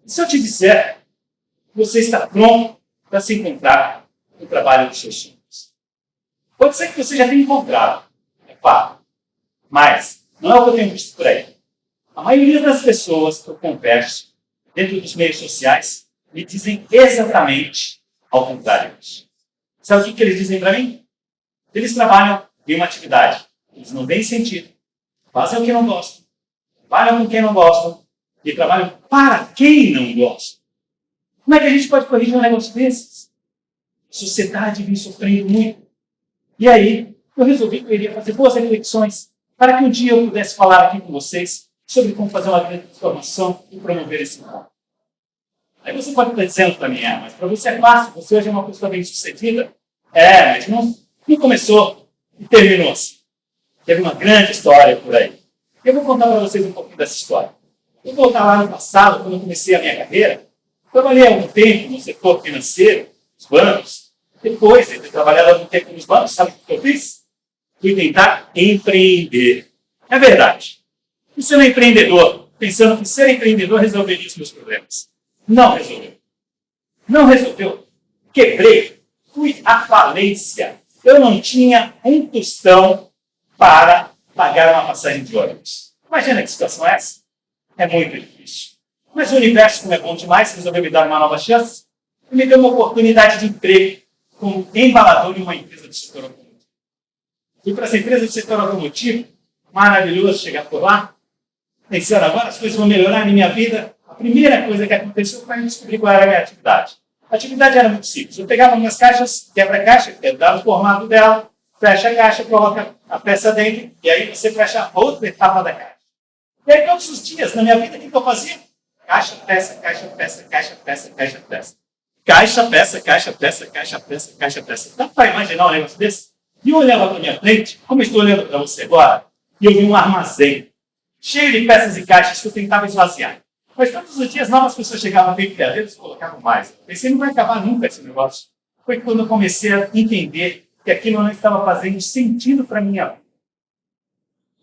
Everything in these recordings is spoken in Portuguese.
E se eu te disser que você está pronto para se encontrar no trabalho dos seus sonhos? Pode ser que você já tenha encontrado, é claro, mas não é o que eu tenho visto por aí. A maioria das pessoas que eu converso dentro dos meios sociais me dizem exatamente ao contrário disso. Sabe o que eles dizem para mim? Eles trabalham em uma atividade, eles não veem sentido, fazem o que não gostam, trabalham com quem não gostam e trabalham para quem não gosta. Como é que a gente pode corrigir um negócio desses? A sociedade vem sofrendo muito. E aí, eu resolvi que eu iria fazer boas reflexões para que um dia eu pudesse falar aqui com vocês sobre como fazer uma grande transformação e promover esse encontro. Aí você pode estar dizendo para mim, mas para você é fácil, você hoje é uma pessoa bem-sucedida. Mas não começou e terminou assim. Teve uma grande história por aí. Eu vou contar para vocês um pouquinho dessa história. Eu vou voltar lá no passado, quando eu comecei a minha carreira. Trabalhei há algum tempo no setor financeiro, nos bancos. Depois de ter trabalhado algum tempo nos bancos, sabe o que eu fiz? Fui tentar empreender. É verdade. Eu sou um empreendedor, pensando que ser empreendedor resolveria os meus problemas. Não resolveu. Não resolveu. Quebrei. Fui à falência. Eu não tinha um tostão para pagar uma passagem de ônibus. Imagina que situação é essa? É muito difícil. Mas o universo, como é bom demais, resolveu me dar uma nova chance e me deu uma oportunidade de emprego como embalador em uma empresa do setor automotivo. Fui para essa empresa do setor automotivo, maravilhoso chegar por lá. Pensando agora, as coisas vão melhorar na minha vida. A primeira coisa que aconteceu foi descobrir qual era a minha atividade. A atividade era muito simples. Eu pegava minhas caixas, quebra a caixa, dava o formato dela, fecha a caixa, coloca a peça dentro, e aí você fecha outra etapa da caixa. E aí todos os dias, na minha vida, o que eu fazia? Caixa, peça, caixa, peça, caixa, peça, caixa, peça. Caixa, peça, caixa, peça, caixa, peça, caixa, peça. Dá para imaginar um negócio desse? E eu olhava para a minha frente, como eu estou olhando para você agora, e eu vi um armazém cheio de peças e caixas que eu tentava esvaziar. Mas todos os dias novas pessoas chegavam bem criativas e colocavam mais. Eu pensei, não vai acabar nunca esse negócio. Foi quando eu comecei a entender que aquilo não estava fazendo sentido para a minha vida.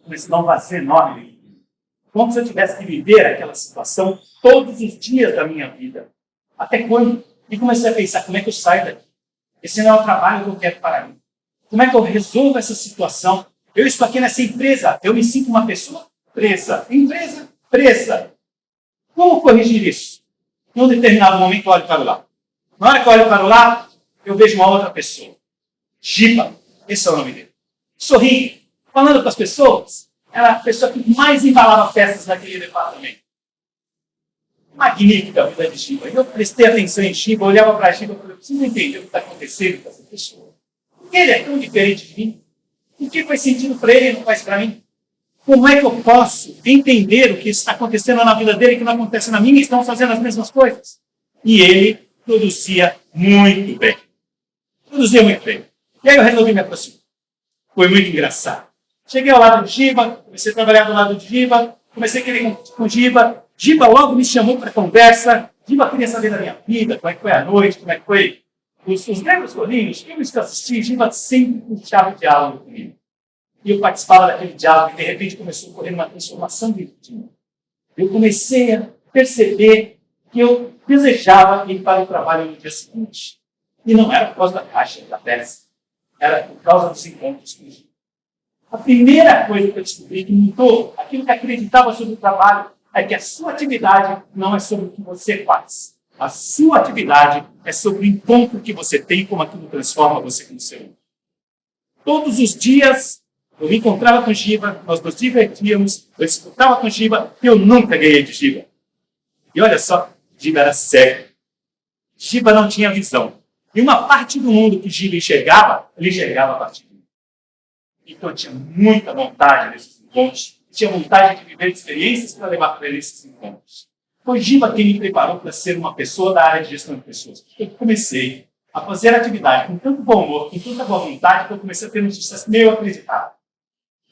Comecei a dar um vazio enorme. Como se eu tivesse que viver aquela situação todos os dias da minha vida. Até quando? E comecei a pensar, como é que eu saio daqui? Esse não é o trabalho que eu quero para mim. Como é que eu resolvo essa situação? Eu estou aqui nessa empresa, eu me sinto uma pessoa presa. Empresa presa. Como corrigir isso? Em um determinado momento eu olho para o lado. Na hora que eu olho para o lado, eu vejo uma outra pessoa. Giba, esse é o nome dele. Sorrindo, falando com as pessoas. Era a pessoa que mais embalava peças naquele departamento. Magnífica a vida de Giba. Eu prestei atenção em Giba, olhava para Giba e falei, preciso entender o que está acontecendo com essa pessoa. Por que ele é tão diferente de mim? O que faz sentido para ele e não faz para mim? Como é que eu posso entender o que está acontecendo na vida dele que não acontece na minha e estão fazendo as mesmas coisas? E ele produzia muito bem. Produzia muito bem. E aí eu resolvi me aproximar. Foi muito engraçado. Cheguei ao lado de Giba, comecei a trabalhar do lado de Giba, comecei a querer com Giba. Giba logo me chamou para conversa. Giba queria saber da minha vida, como é que foi a noite, como é que foi os grandes colinhos, os filmes que eu assisti. Giba sempre puxava o diálogo comigo. E eu participava daquele diálogo e, de repente, começou a ocorrer uma transformação de vida. Eu comecei a perceber que eu desejava ir para o trabalho no dia seguinte. E não era por causa da caixa, da peça. Era por causa dos encontros com Giba. A primeira coisa que eu descobri que mudou aquilo que acreditava sobre o trabalho é que a sua atividade não é sobre o que você faz. A sua atividade é sobre o encontro que você tem e como aquilo transforma você como ser humano. Todos os dias, eu me encontrava com Giba, nós nos divertíamos, eu disputava com Giba, eu nunca ganhei de Giba. E olha só, Giba era cego. Giba não tinha visão. E uma parte do mundo que Giba enxergava, ele enxergava a partir de mim. Então eu tinha muita vontade nesses encontros, tinha vontade de viver experiências para levar para ele esses encontros. Foi Giba quem me preparou para ser uma pessoa da área de gestão de pessoas. Eu comecei a fazer a atividade com tanto bom humor, com tanta boa vontade, que eu comecei a ter um sucesso meio acreditado.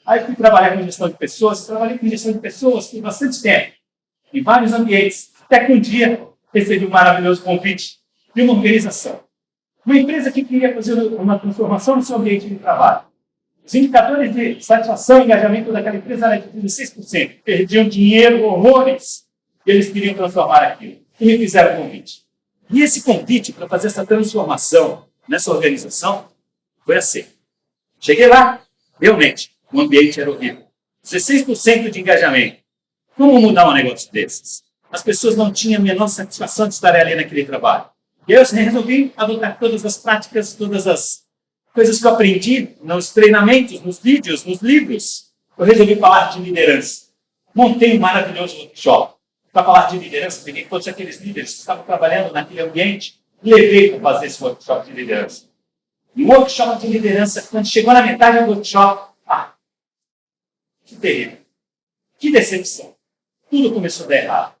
Aí fui trabalhar com gestão de pessoas, trabalhei com gestão de pessoas por bastante tempo, em vários ambientes, até que um dia recebi um maravilhoso convite de uma organização. Uma empresa que queria fazer uma transformação no seu ambiente de trabalho. Os indicadores de satisfação e engajamento daquela empresa eram de 16%. Perdiam dinheiro, horrores, e eles queriam transformar aquilo. e me fizeram um convite. E esse convite para fazer essa transformação nessa organização foi assim. Cheguei lá, realmente, o ambiente era horrível. 16% de engajamento. Como mudar um negócio desses? As pessoas não tinham a menor satisfação de estar ali naquele trabalho. E eu resolvi adotar todas as práticas, todas as coisas que eu aprendi nos treinamentos, nos vídeos, nos livros. Eu resolvi falar de liderança. Montei um maravilhoso workshop para falar de liderança. Peguei todos aqueles líderes que estavam trabalhando naquele ambiente e levei para fazer esse workshop de liderança. E o workshop de liderança, quando chegou na metade do workshop, que terrível. Que decepção. Tudo começou a dar errado.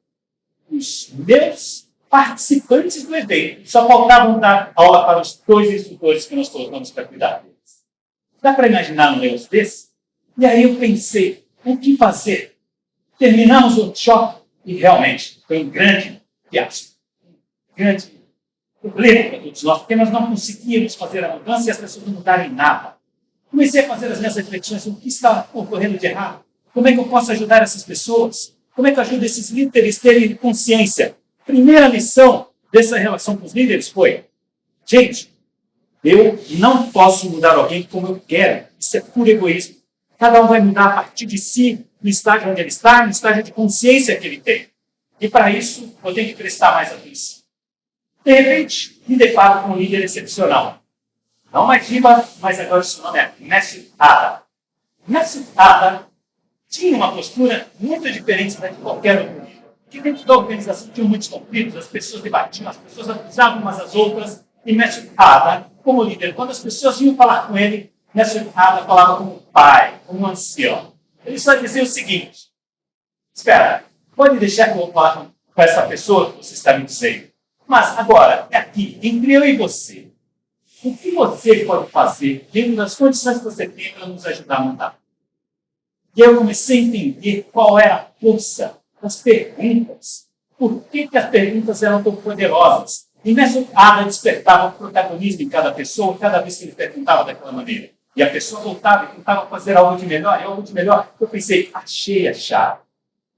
Os meus participantes do evento só faltavam dar aula para os 2 instrutores que nós colocamos para cuidar deles. Dá para imaginar um negócio desse? E aí eu pensei, o que fazer? Terminamos o workshop e realmente foi um grande fiasco. Um grande problema para todos nós, porque nós não conseguíamos fazer a mudança e as pessoas não mudarem nada. Comecei a fazer as minhas reflexões sobre o que está ocorrendo de errado. Como é que eu posso ajudar essas pessoas? Como é que eu ajudo esses líderes a terem consciência? Primeira lição dessa relação com os líderes foi: gente, eu não posso mudar alguém como eu quero. Isso é puro egoísmo. Cada um vai mudar a partir de si, no estágio onde ele está, no estágio de consciência que ele tem. E para isso, eu tenho que prestar mais atenção. De repente, me deparo com um líder excepcional. Não mais viva, mas agora o seu nome é Mestre Ada. Mestre Ada tinha uma postura muito diferente da de qualquer outro líder. Porque dentro da organização tinham muitos conflitos, as pessoas debatiam, as pessoas acusavam umas às outras. E Mestre Ada, como líder, quando as pessoas vinham falar com ele, Mestre Ada falava como pai, como ancião. Ele só dizia o seguinte: espera, pode deixar que eu fale com essa pessoa que você está me dizendo. Mas agora, é aqui, entre eu e você. O que você pode fazer dentro das condições que você tem para nos ajudar a mudar? E eu comecei a entender qual era a força das perguntas. Por que as perguntas eram tão poderosas? E nessa área despertava o protagonismo em cada pessoa, cada vez que ele perguntava daquela maneira. E a pessoa voltava e tentava fazer algo de melhor, e algo de melhor. Eu pensei, achei a chave.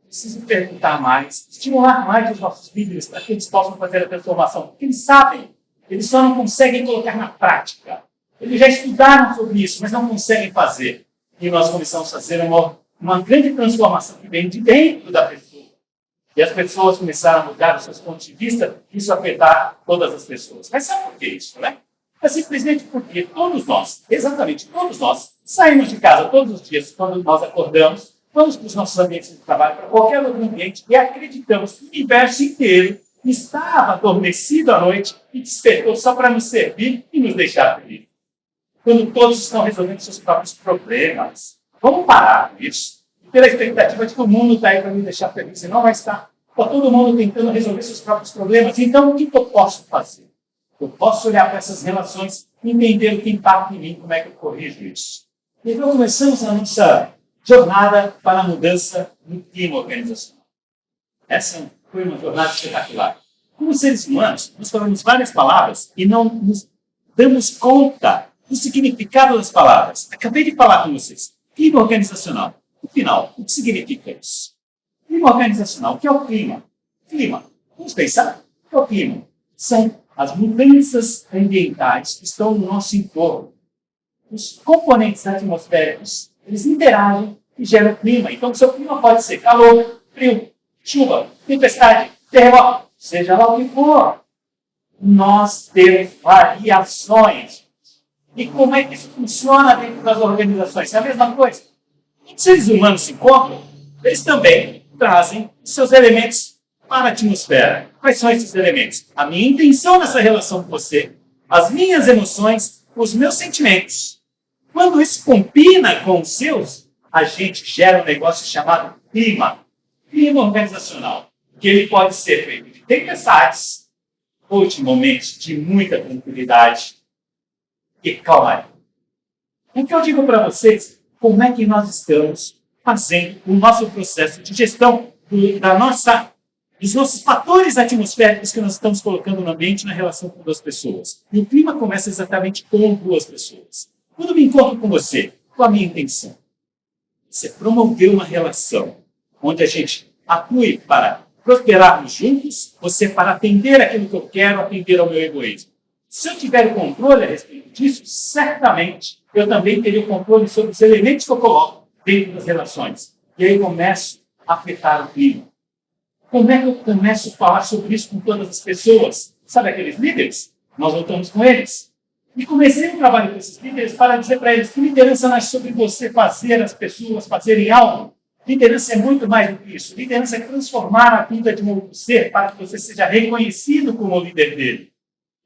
Preciso perguntar mais, estimular mais os nossos líderes para que eles possam fazer a transformação. Porque eles sabem. Eles só não conseguem colocar na prática. Eles já estudaram sobre isso, mas não conseguem fazer. E nós começamos a fazer uma grande transformação que vem de dentro da pessoa. E as pessoas começaram a mudar os seus pontos de vista, isso afetar todas as pessoas. Mas sabe por que isso, né? É simplesmente porque todos nós, exatamente todos nós, saímos de casa todos os dias, quando nós acordamos, vamos para os nossos ambientes de trabalho, para qualquer outro ambiente, e acreditamos que o universo inteiro estava adormecido à noite e despertou só para nos servir e nos deixar felizes. Quando todos estão resolvendo seus próprios problemas, vamos parar com isso. E pela expectativa de que o mundo está aí para me deixar feliz, e não vai estar. Está todo mundo tentando resolver seus próprios problemas. Então, o que eu posso fazer? Eu posso olhar para essas relações e entender o que impacta em mim, como é que eu corrijo isso. Então, começamos a nossa jornada para a mudança no clima organizacional. Essa foi uma jornada espetacular. Como seres humanos, nós falamos várias palavras e não nos damos conta do significado das palavras. Acabei de falar com vocês. Clima organizacional. No final, o que significa isso? Clima organizacional. O que é o clima? Clima. Vamos pensar? O que é o clima? São as mudanças ambientais que estão no nosso entorno. Os componentes atmosféricos, eles interagem e geram clima. Então, o seu clima pode ser calor, frio, chuva, tempestade, terremoto, seja lá o que for. Nós temos variações. E como é que isso funciona dentro das organizações? É a mesma coisa. Quando os seres humanos se encontram, eles também trazem os seus elementos para a atmosfera. Quais são esses elementos? A minha intenção nessa relação com você, as minhas emoções, os meus sentimentos. Quando isso combina com os seus, a gente gera um negócio chamado clima. Clima organizacional. Que ele pode ser feito de tempestades ou de momentos de muita tranquilidade e calmaria. O que eu digo para vocês, como é que nós estamos fazendo o nosso processo de gestão dos nossos fatores atmosféricos que nós estamos colocando no ambiente na relação com duas pessoas. E o clima começa exatamente com duas pessoas. Quando eu me encontro com você, qual a minha intenção? Você promover uma relação onde a gente atue para prosperarmos juntos, você para atender aquilo que eu quero, atender ao meu egoísmo. Se eu tiver o controle a respeito disso, certamente eu também teria o controle sobre os elementos que eu coloco dentro das relações. E aí começo a afetar o clima. Como é que eu começo a falar sobre isso com todas as pessoas? Sabe aqueles líderes? Nós voltamos com eles. E comecei um trabalho com esses líderes para dizer para eles que liderança não é sobre você fazer as pessoas fazerem algo. Liderança é muito mais do que isso. Liderança é transformar a vida de um outro ser para que você seja reconhecido como o líder dele.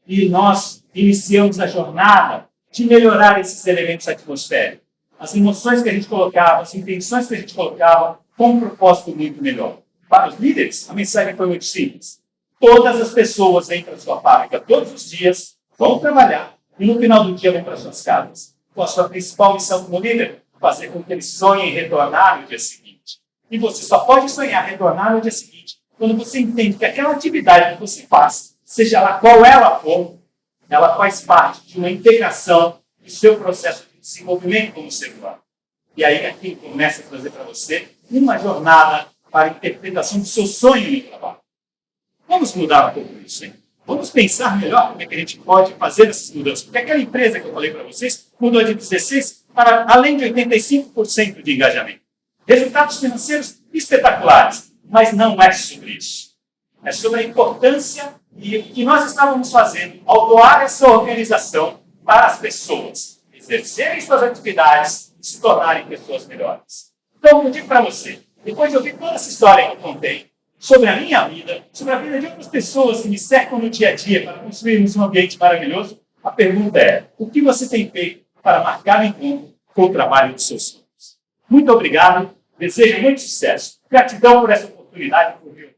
E nós iniciamos a jornada de melhorar esses elementos atmosféricos. As emoções que a gente colocava, as intenções que a gente colocava, com um propósito muito melhor. Para os líderes, a mensagem foi muito simples. Todas as pessoas vêm para a sua fábrica todos os dias, vão trabalhar, e no final do dia vão para suas casas. Com a sua principal missão como líder, fazer com que eles sonhem retornar no dia seguinte. E você só pode sonhar retornar no dia seguinte quando você entende que aquela atividade que você faz, seja lá qual ela for, ela faz parte de uma integração do seu processo de desenvolvimento como ser humano. E aí aqui começa a trazer para você uma jornada para a interpretação do seu sonho no trabalho. Vamos mudar um pouco isso, hein? Vamos pensar melhor como é que a gente pode fazer essas mudanças. Porque aquela empresa que eu falei para vocês mudou de 16% para além de 85% de engajamento. Resultados financeiros espetaculares, mas não é sobre isso. É sobre a importância e o que nós estávamos fazendo ao doar essa organização para as pessoas exercerem suas atividades e se tornarem pessoas melhores. Então, eu digo para você, depois de ouvir toda essa história que eu contei, sobre a minha vida, sobre a vida de outras pessoas que me cercam no dia a dia para construirmos um ambiente maravilhoso, a pergunta é, o que você tem feito para marcar o encontro com o trabalho dos seus sonhos? Muito obrigado, desejo muito sucesso. Gratidão por essa oportunidade por vir.